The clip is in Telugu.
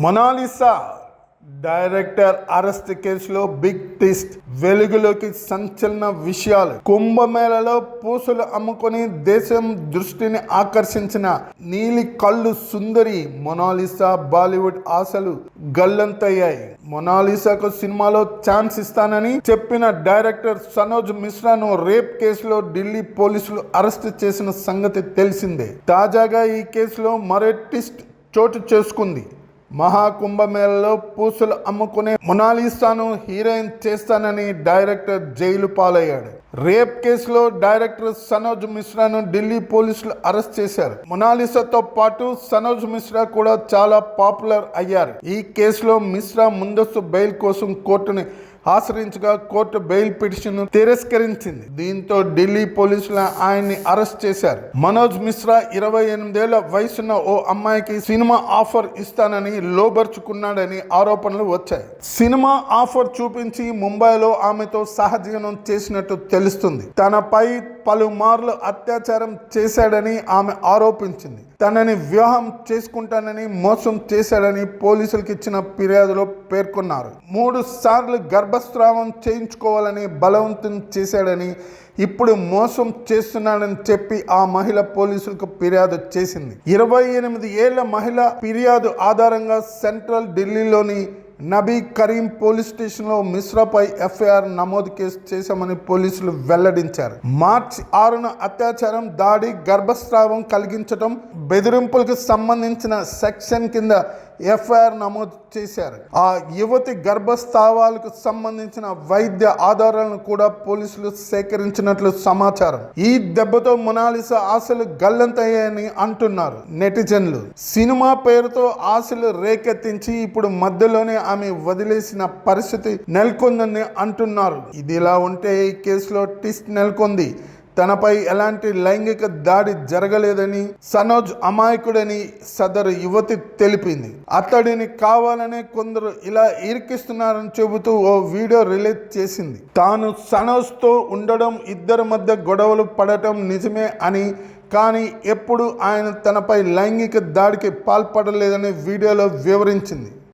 మొనాలిసా డైరెక్టర్ అరెస్ట్ కేసులో బిగ్ ట్విస్ట్, వెలుగులోకి సంచలన విషయాలు. కుంభమేళలో పూసలు అమ్ముకొని దేశం దృష్టిని ఆకర్షించిన నీలి కళ్ళు సుందరి మొనాలిసా బాలీవుడ్ ఆశలు గల్లంతయ్యాయి. మొనాలిసాకు సినిమాలో ఛాన్స్ ఇస్తానని చెప్పిన డైరెక్టర్ సనోజ్ మిశ్రాను రేప్ కేసులో ఢిల్లీ పోలీసులు అరెస్ట్ చేసిన సంగతి తెలిసిందే. తాజాగా ఈ కేసులో మరో ట్విస్ట్ చోటు చేసుకుంది. మహాకుంభమేళలో పూసలు అమ్ముకునే మొనాలిసాను హీరోయిన్ చేస్తానని డైరెక్టర్ జైలు పాలయ్యాడు. రేప్ కేసులో డైరెక్టర్ సనోజ్ మిశ్రాను ఢిల్లీ పోలీసులు అరెస్ట్ చేశారు. మొనాలిసాతో పాటు సనోజ్ మిశ్రా కూడా చాలా పాపులర్ అయ్యారు. ఈ కేసులో మిశ్రా ముందస్తు బెయిల్ కోసం కోర్టుని ఆశ్రయించగా కోర్టు బెయిల్ పిటిషన్ తిరస్కరించింది. దీంతో ఢిల్లీ పోలీసులు ఆయన్ని అరెస్ట్ చేశారు. మనోజ్ మిశ్రా 28 ఏళ్ల వయసున్న ఓ అమ్మాయికి సినిమా ఆఫర్ ఇస్తానని లోబర్చుకున్నాడని ఆరోపణలు వచ్చాయి. సినిమా ఆఫర్ చూపించి ముంబైలో ఆమెతో సహజీవనం చేసినట్టు తెలుస్తుంది. తనపై పలుమార్లు అత్యాచారం చేశాడని ఆమె ఆరోపించింది. తనని వివాహం చేసుకుంటానని మోసం చేశాడని పోలీసులకు ఇచ్చిన ఫిర్యాదులో పేర్కొన్నారు. 3 సార్లు గర్భస్రావం చేయించుకోవాలని బలవంతం చేశాడని, ఇప్పుడు మోసం చేస్తున్నాడని చెప్పి ఆ మహిళ పోలీసులకు ఫిర్యాదు చేసింది. 28 ఏళ్ల మహిళ ఫిర్యాదు ఆధారంగా సెంట్రల్ ఢిల్లీలోని నబీ కరీం పోలీస్ స్టేషన్లో మిశ్రాపై ఎఫ్ఐఆర్ నమోదు కేసు చేశామని పోలీసులు వెల్లడించారు. మార్చి 6న అత్యాచారం, దాడి, గర్భస్రావం కలిగించడం, బెదిరింపులకు సంబంధించిన సెక్షన్ కింద ఎఫ్ఐఆర్ నమోదు చేశారు. ఆ యువతి గర్భస్రావాలకు సంబంధించిన వైద్య ఆధారాలను కూడా పోలీసులు సేకరించినట్లు సమాచారం. ఈ దెబ్బతో మొనాలిసా ఆశలు గల్లంతయ్యాయని అంటున్నారు నెటిజన్లు. సినిమా పేరుతో ఆశలు రేకెత్తించి ఇప్పుడు మధ్యలోనే ఆమె వదిలేసిన పరిస్థితి నెలకొందని అంటున్నారు. ఇదిలా ఉంటే ఈ కేసులో ట్విస్ట్ నెలకొంది. తనపై ఎలాంటి లైంగిక దాడి జరగలేదని, సనోజ్ అమాయకుడని సదరు యువతి తెలిపింది. అతడిని కావాలనే కొందరు ఇలా ఇరికిస్తున్నారని చెబుతూ ఓ వీడియో రిలీజ్ చేసింది. తాను సనోజ్తో ఉండడం, ఇద్దరి మధ్య గొడవలు పడటం నిజమే అని, కానీ ఎప్పుడు ఆయన తనపై లైంగిక దాడికి పాల్పడలేదని వీడియోలో వివరించింది.